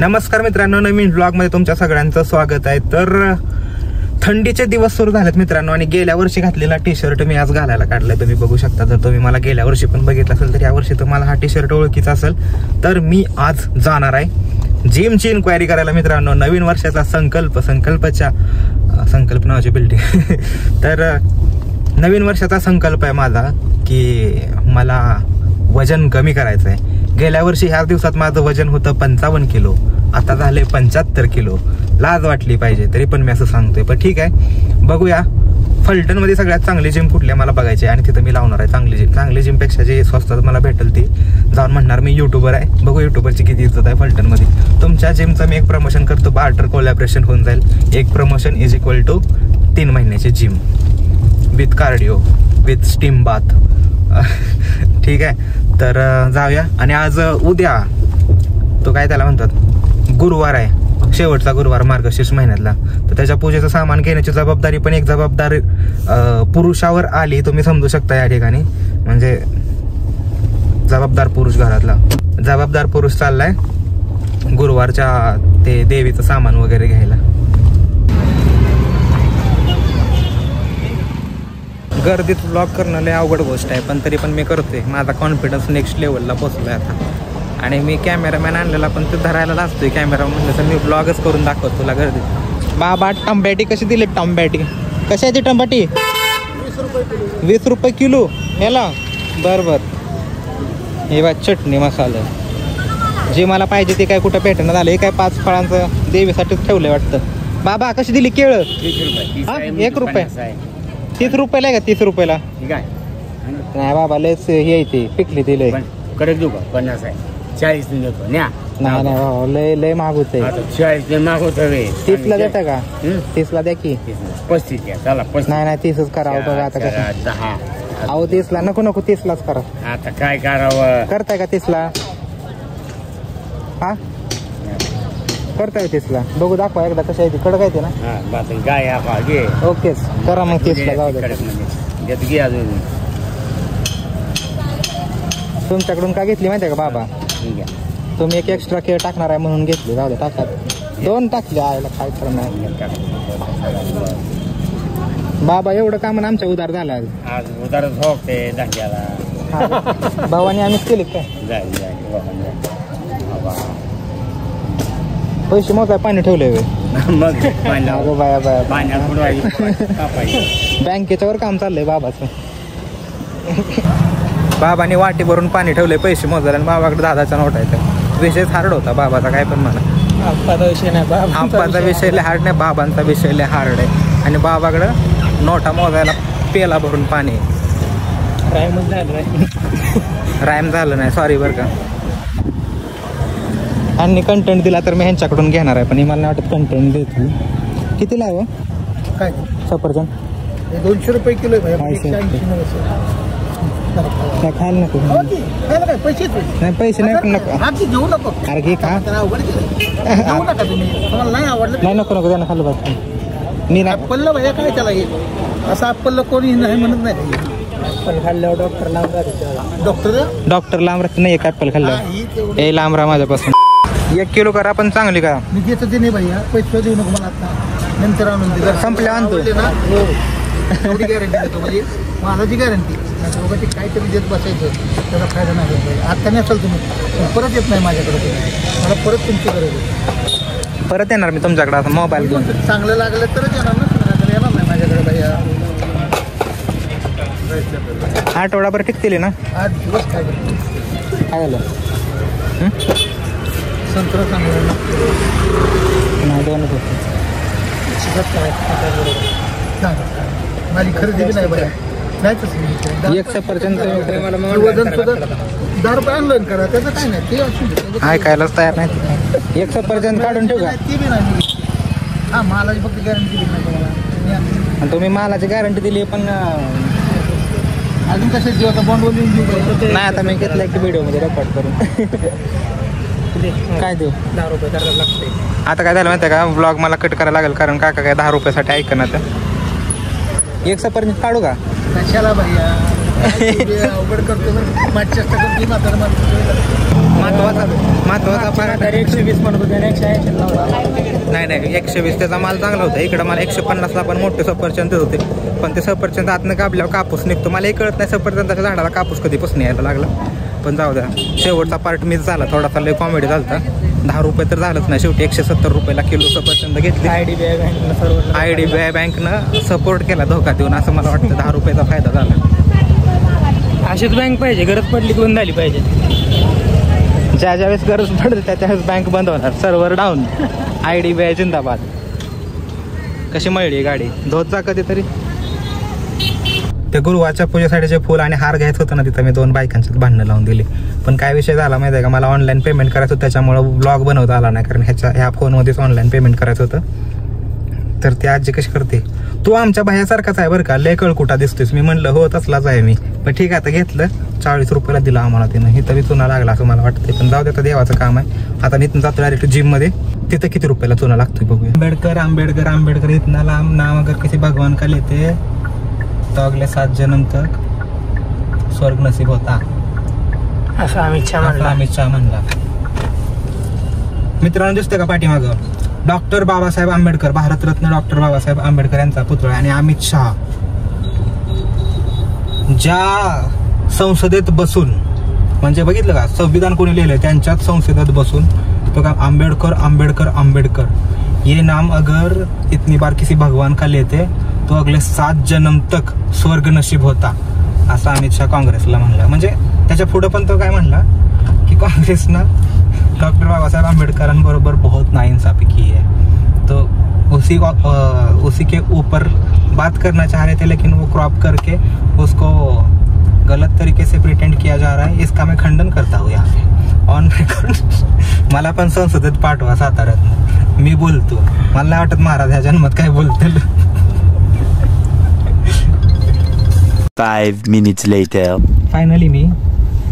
नमस्कार मित्रांनो, नवीन ब्लॉगमध्ये तुमच्या सगळ्यांचं स्वागत आहे. तर थंडीचे दिवस सुरू झालेत मित्रांनो आणि गेल्या वर्षी घातलेला टी शर्ट मी आज घालायला काढलाय. तुम्ही बघू शकता. जर तुम्ही मला गेल्या वर्षी पण बघितलं असेल तर या वर्षी तुम्हाला हा टी शर्ट ओळखीचा असेल. तर मी आज जाणार आहे जिमची इन्क्वायरी करायला मित्रांनो. नवीन वर्षाचा संकल्प नावाची बिल्डिंग तर नवीन वर्षाचा संकल्प आहे माझा की मला वजन कमी करायचं आहे. गेल्या वर्षी ह्या दिवसात माझं वजन होतं 55 किलो, आता झाले 75 किलो. लाज वाटली पाहिजे तरी पण मी असं सांगतोय. पण ठीक आहे, बघूया फलटण मध्ये सगळ्यात चांगली जिम कुठली मला बघायची आणि तिथं मी लावणार आहे चांगली जिम पेक्षा जे स्वस्तात मला भेटेल ती जाऊन म्हणणार मी युट्यूबर आहे. बघू युट्यूबरची किती इज्जत आहे फलटण मध्ये. तुमच्या जिमचं मी एक प्रमोशन करतो, बार्टर कोलॅबरेशन होऊन जाईल. एक प्रमोशन इज इक्वल टू 3 महिन्याची gym with cardio with steam bath. ठीक आहे, तर जाऊया. आणि आज उद्या तो काय त्याला म्हणतात गुरुवार आहे, शेवटचा गुरुवार मार्गशीर्ष महिन्यातला. तर त्याच्या पूजेचं सामान घेण्याची जबाबदारी पण एक जबाबदारी पुरुषावर आली. तुम्ही समजू शकता या ठिकाणी, म्हणजे जबाबदार पुरुष घरातला जबाबदार पुरुष चाललाय गुरुवारच्या ते देवीचं सामान वगैरे घ्यायला. गर्दीत ब्लॉग करणं लय अवघड गोष्ट आहे, पण तरी पण मी करतोय. माझा कॉन्फिडन्स नेक्स्ट लेवलला पोहोचलोय आता. आणि मी कॅमेरामॅन आणलेला पण ते धरायला लाजतोय कॅमेरा म्हणलं तर मी ब्लॉगच करून दाखवतो तुला गर्दीत. बाबा टंबॅटी कशी दिली? टंबॅटी कशी आहे ती टंबाटी? 20 रुपये किलो ह्याला. बरं हे बा चटणी मसाला जे मला पाहिजे ते काय कुठं भेटणं झालं. हे काय 5 फळांचं देवीसाठीच ठेवलंय वाटतं. बाबा कशी दिली केळं? 1 रुपये. 30 रुपयाला आहे का? 30 रुपयाला नाही बाबा, लयच हे येते पिकली ती लय. कडक देऊ का? 50 आहे. 40 देतो. नाही बाबा, लय महाग होतंय. 40 माग होत. 30 ला देता का? 30 ला द्या की. 35 द्या. चला 35. नाही 30च करावं. बघा आता कसं 10. अहो 30 ला नको 30 लाच करा. आता काय करावं? करताय का 30 ला? हा करताय 30 ला? बघू दाखवा एकदा कसं आहे ती. कडक आहे ते ना? गाय घे. ओकेच करा मग 30 ला. जाऊ दे. घे अजून. तुमच्याकडून का घेतली माहिती आहे का बाबा? तुम्ही एक एक्स्ट्रा केळ टाकणार आहे म्हणून घेतली. जाऊ दे टाका. 2 टाकले. आयला काय करणार बाबा, एवढं का म्हणून आमच्या उधार झाला आज. उधारच होते धंद्याला. भावानी आम्हीच केले काय? पैसे मोजाय पाणी ठेवले मग बँकेच्यावर काम चाललंय बाबाचं. बाबाने वाटी भरून पाणी ठेवलंय पैसे मोजायला आणि बाबाकडे 10चा नोट आहे. विषय हार्ड होता बाबाचा. काय पण म्हणा, आप्पाचा विषय नाही. आप्पाचा विषय लय हार्ड नाही, बाबांचा विषय लय हार्ड आहे. आणि बाबाकडं नोटा मोजायला पेला भरून पाणी. राईम झालं नाही, सॉरी बरं का. आणि कंटेंट दिला तर मी ह्यांच्याकडून घेणार आहे, पण मला नाही वाटत कंटेंट देतो. कितीला आहे काय सफरचंद? 200 रुपये किलो आहे. काय खायला नको? पैसे नाही पैसे नाही नको. घेऊ नको. अरे घे खा. नाही आवडलं नाही नको त्यांना खाल्लं पाहिजे. मी नाही ॲपलला भैया काय त्याला हे असं ॲपलला कोणी नाही म्हणत नाही. ॲपल खाल्ल्यावर डॉक्टर लांब राहत नाही. एक ॲपल खाल्लं हे लांब राहा माझ्यापासून. 1 किलो करा पण चांगली का? मी देतो ते नाही भैया. पैसे देऊ नको मला आता, नंतर आणून दे. संपल्या आणतो ना. एवढी गॅरंटी देतो, म्हणजे माझी गॅरंटी. ते काहीतरी देत बसायचं त्याचा फायदा नाही. आता नाही असेल तुम्ही परत येत नाही माझ्याकडे. मला परत तुमची गरज आहे. परत येणार मी तुमच्याकडे आता मोबाईल घेऊन. चांगलं लागलं तरच येणार ना, येणार नाही माझ्याकडे भैया. आठवडाभर टिकतील ना? 8 दिवस काय झालं? संत्र चांगलं नाही 2च होते. माझी खरेदी बी नाही भैया. नाही एक सफरचंद वजन सुद्धा 10 रुपये आणलं करा, त्याचं काय नाही. ते ऐकायलाच तयार नाही. एक सफरचंद काढून ठेवू का? ती बी नाही. हा मालाची फक्त गॅरंटी दिली नाही तुम्हाला. तुम्ही मालाची गॅरंटी दिली पण अजून कशाची देऊ? आता बॉन्ड वरून देऊ नाही. आता मी घेतलं की व्हिडिओमध्ये रेकॉर्ड करून. काय देऊ? 10 रुपये करायला लागते. आता काय झालं माहिती आहे का? ब्लॉग मला कट करायला लागेल कारण काका काय 10 रुपयासाठी ऐकणार. एक सफरचंद काढू का? कशाला भैया? अवघड करतो माझी चेष्टा करतो म्हातारा महत्वाचा पार्ट 120 म्हणत होते 180 नाही 120 त्याचा माल चांगला होता. इकडं मला 150 ला पण मोठे सफरचंद होते, पण ते सफरचंद आतनं कापल्यावर कापूस निघतो. मला हे कळत नाही सफरचंदाच्या झाडाला कापूस कधीपासून यायला लागला. पण जाऊ द्या, शेवटचा पार्ट मीच झाला. थोडासा लय कॉमेडी झाला. 10 रुपये तर झालंच नाही. शेवटी 170 रुपयाला किलो सफरचंद घेतली. IDBI बँकनं सपोर्ट केला धोका देऊन, असं मला वाटतं. 10 रुपयाचा फायदा झाला. अशीच बँक पाहिजे, गरज पडली की बंद झाली पाहिजे. ज्या ज्यावेळेस गरज पडते त्यावेळेस बँक बंद होणार. Server down. IDBI जिंदाबाद. कशी मळली गाडी धोत जा कधीतरी. ते गुरुवारच्या पूजेसाठी जे फुल आणि हार घ्यायचं होतं ना, तिथं मी 2 बायकांच्यात भांडणं लावून दिली. पण काय विषय झाला माहिती आहे का, मला ऑनलाईन पेमेंट करायचं होतं, त्याच्यामुळं ब्लॉग बनवता आला नाही. कारण ह्या फोनमध्येच ऑनलाईन पेमेंट करायचं होतं. तर ती आजी कशी करते, तू आमच्या बाह्यासारखाच आहे बरं का, लय कळकुटा दिसतोस. मी म्हणलं हो तसलाच आहे मी. पण ठीक आहे, आता घेतलं 40 रुपयाला दिला आम्हाला तिनं. ही तरी चुना लागला असं मला वाटतं. पण जाऊ दे, आता देवाचं काम आहे. आता मी इथून जातो डायरेक्ट जिममध्ये. तिथं किती रुपयाला चुना लागतोय बघूया. आंबेडकर इतना नाम अगर किसी भगवान का लेते तो अगले 7 जन्म तक स्वर्ग नसीब होता, असं अमित शहा म्हणला. मित्रांनो दिसतंय का पाठीमागं डॉक्टर बाबासाहेब आंबेडकर, भारतरत्न डॉक्टर बाबासाहेब आंबेडकर यांचा पुतळा. आणि अमित शहा ज्या संसदेत बसून, म्हणजे बघितलं का संविधान कोणी लिहिलंय, त्यांच्याच संसदेत बसून तो का आंबेडकर ये नाम अगर इतनी बार किसी भगवान का लेते तो अगले 7 जन्म तक स्वर्ग नशीब होता, असं अमित शहा काँग्रेसला म्हणला. म्हणजे त्याच्या पुढे पण तो काय म्हणला की काँग्रेसनं डॉक्टर बाबासाहेब आंबेडकरांबरोबर बहुत नाइंसाफी की है, तो उसी के ऊपर बात करना चाह रहे थे, लेकिन वो क्रॉप करके उसको गलत तरीके से प्रिटेंड किया जा रहा है. इसका मैं खंडन करता हूँ यहाँ पे ऑन रेकॉर्ड. मला पण संसदेत पाठवा साताऱ्यात, मी बोलतो. मला नाही वाटत महाराज ह्या जन्मात काय बोलतील. 5 minutes later. फायनली मी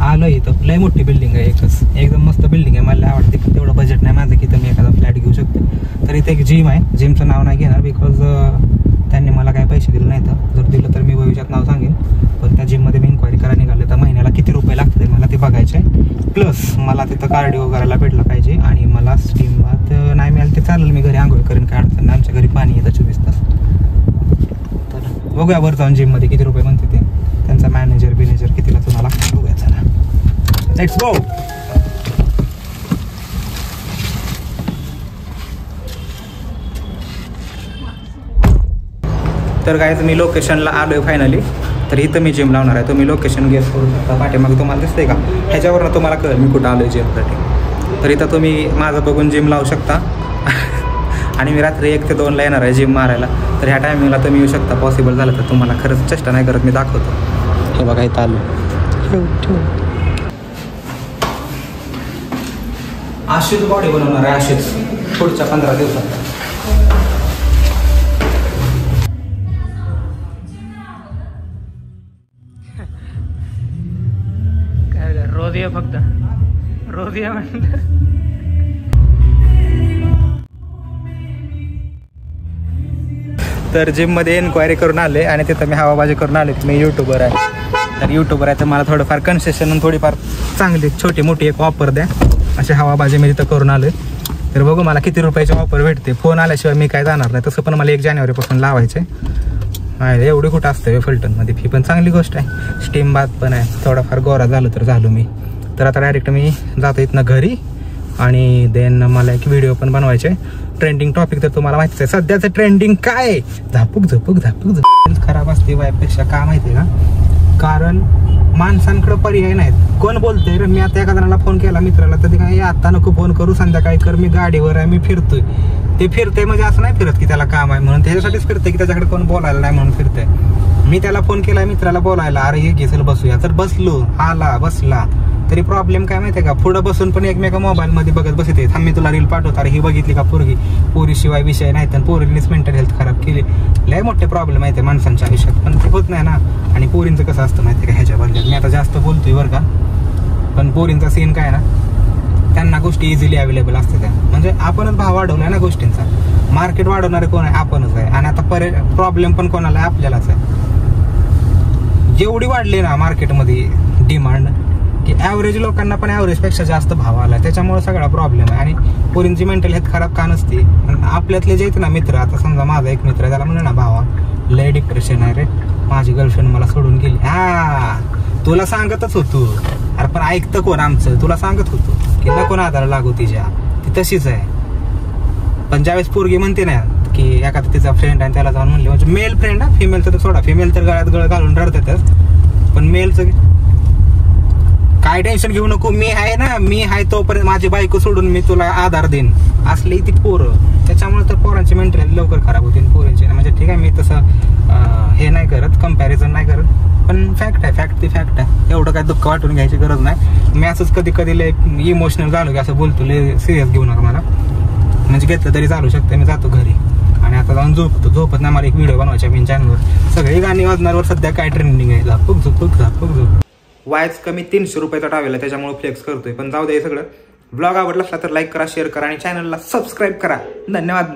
आलो इथं. लय मोठी बिल्डिंग आहे, एकदम मस्त बिल्डिंग आहे. मला आवडते. पण तेवढं बजेट नाही माझं की तर मी एखादा फ्लॅट घेऊ शकते. तर इथे एक जिम आहे. जिमचं नाव नाही घेणार बिकॉज त्यांनी मला काय पैसे दिले नाहीत. जर दिलं तर मी भविष्यात नाव सांगेन. पण त्या जिममध्ये मी इन्क्वायरी करायला निघाले तर महिन्याला किती रुपये लागतात मला ते बघायचे. प्लस मला तिथं कार्डिओ करायला भेटला पाहिजे. आणि मला स्टीम बाथ नाही मिळालं ते चालेल, मी घरी आंघोळ करेन, काय अडचण नाही. आमच्या घरी पाणी येतं 24 तास. तर बघूया वर जाऊन जिममध्ये किती रुपये म्हणते ते, त्यांचा मॅनेजर कितीला तुम्हाला लागतं बघूया. चला लेट्स गो. तर काय मी लोकेशनला आलोय फायनली. तर इथं मी जिम लावणार आहे. तुम्ही लोकेशन गेस करू शकता. पाठीमागे तुम्हाला दिसतंय का, ह्याच्यावरनं तुम्हाला कळेल मी कुठं आलोय जिमसाठी. तर इथं तुम्ही माझं बघून जिम लावू शकता. आणि मी रात्री 1 ते 2ला येणार आहे जिम मारायला. तर ह्या टायमिंगला तुम्ही येऊ शकता. पॉसिबल झालं तर. तुम्हाला खरंच चेष्टा नाही करत, मी दाखवतो. हे बघा इथं आलो. अशीच बॉडी बनवणार आहे, अशीच पुढच्या 15 दिवसात. रोज ये, फक्त रोज ये म्हणलं. तर जिममध्ये एन्क्वायरी करून आले आणि तिथं मी हवाबाजी करून आले. मी यूट्यूबर आहे. तर यूट्यूबर आहे तर मला थोडंफार कन्सेशन, थोडीफार चांगली छोटी मोठी एक ऑफर द्या. अशी हवाबाजी मी तिथं करून आले. तर बघू मला किती रुपयाची ऑफर भेटते. फोन आल्याशिवाय मी काय जाणार नाही. तसं पण मला 1 जानेवारीपासून लावायचे. एवढी कुठं असतं फलटणमध्ये. फी पण चांगली गोष्ट आहे. स्टीम बाथ पण आहे. थोडाफार गोरा झालं तर झालो मी. तर आता डायरेक्ट मी जातो इथनं घरी. आणि देन मला एक व्हिडिओ पण बनवायचे. ट्रेंडिंग टॉपिक तर तुम्हाला माहितीच आहे. सध्याचं ट्रेंडिंग काय, झापूक खराब असते वायपेक्षा. का माहिती आहे का, कारण माणसांकडे पर्याय नाहीत. कोण बोलतंय रे, मी आता एका जणाला फोन केला मित्राला, तर ते काय आता नको फोन करू, संध्याकाळी कर, मी गाडीवर आहे, मी फिरतोय. ते फिरते म्हणजे असं नाही फिरत की त्याला काम आहे म्हणून, त्याच्यासाठीच फिरते की त्याच्याकडे कोण बोलायला नाही म्हणून फिरते. मी त्याला फोन केला मित्राला बोलायला, अरे ये घेसल बसूया. तर बसलो, आला बसला. तरी प्रॉब्लेम काय माहितीये का, पुढे बसून पण एकमेका मोबाईल मध्ये बघत बसते. थांब मी तुला रील पाठवतो, अरे ही बघितली का पोरगी, पोरीशिवाय विषय नाही. तर पोरींनीच मेंटल हेल्थ खराब केली. लय मोठे प्रॉब्लेम आहेत माणसांच्या आयुष्यात, पण ते होत नाही ना. आणि पोरींचं कसं असतं माहिती का, ह्याच्या बदल्यात मी आता जास्त बोलतोय बरं का, पण पोरींचा सीन काय ना, त्यांना गोष्टी इझिली अवेलेबल असते त्या. म्हणजे आपणच भाव वाढवलाय ना गोष्टींचा. मार्केट वाढवणारे कोण आहे, आपणच आहे. आणि आता प्रॉब्लेम पण कोणाला आहे, आपल्यालाच आहे. एवढी वाढली ना मार्केटमध्ये डिमांड की ॲव्हरेज लोकांना पण ॲव्हरेजपेक्षा जास्त भाव आला. त्याच्यामुळे सगळा प्रॉब्लेम आहे. आणि पोरींची मेंटल हेल्थ खराब का नसते. आपल्यातले जे आहेत ना मित्र, आता समजा माझा एक मित्र त्याला म्हणलं ना भावा लय डिप्रेशन आहे रे, माझी गर्लफ्रेंड मला सोडून गेली. तुला सांगतच होतो अरे, पण ऐकतं कोण आमचं? तुला सांगत होतो की नको नादाला लागू तिच्या, ती तशीच आहे. पण ज्यावेळेस पोरगी म्हणते ना की एखादा तिचा फ्रेंड आहे त्याला जाऊन म्हणले, म्हणजे मेल फ्रेंड हा, फिमेलचं तर सोडा, फिमेल तर गळ्यात गळ घालून रडतातच, पण मेलचं काय टेन्शन घेऊ नको, मी आहे ना, मी आहे तोपर्यंत माझी बायको सोडून मी तुला आधार देईन, असली ती पोरं. त्याच्यामुळे तर पोरांची मेंटॅलिटी लवकर खराब होते पोरींची. म्हणजे ठीक आहे, मी तसं हे नाही करत, कंपॅरिझन नाही करत, पण फॅक्ट आहे, फॅक्ट ती फॅक्ट आहे. एवढं काय दुःख वाटून घ्यायची गरज नाही. मी असंच कधी कधी लय इमोशनल झालो की असं बोलतो, लय सिरियस घेऊ नका मला, म्हणजे घेतलं तरी चालू शकतं. मी जातो घरी आणि आता जाऊन झोपत नाही. मला एक व्हिडिओ बनवायचा मी चॅनलवर, सगळी गाणी वाजणारवर सध्या काय ट्रेंडिंग आहे, झापूक झोपूक झापूक झोप. वायच कमी 300 रुपयाचा टावेल, त्याच्यामुळे फ्लेक्स करतोय. पण जाऊ दे सगळं. ब्लॉग आवडला असला तर लाईक करा, शेअर करा आणि चॅनलला सबस्क्राईब करा. धन्यवाद.